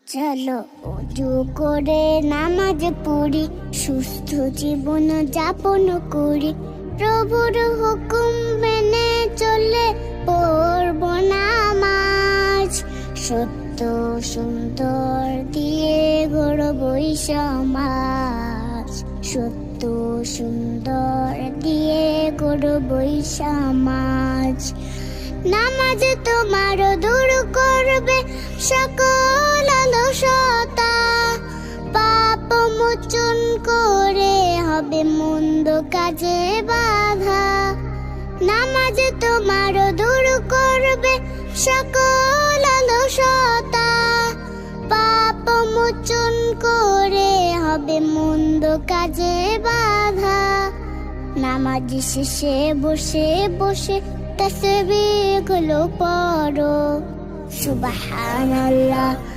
চলো উজু করে নামাজ পড়ি, সুস্থ জীবন যাপন করি। প্রভুর হুকুম মেনে চলে পড়ব নামাজ। সত্য সুন্দর দিয়ে গড়বই সমাজ। সত্য সুন্দর দিয়ে গড়বই সমাজ। নামাজ তোমার দূর করবে সকল অলসতা, পাপ মোচন করে হবে মন্দ কাজে বাধা। নামাজ তোমার দূর করবে সকল অলসতা, পাপ মোচন করে হবে মন্দ কাজে বাধা। নামাজ শেষে বসে বসে তাসবিহ গুলো পড়ো। সুবহানাল্লাহ।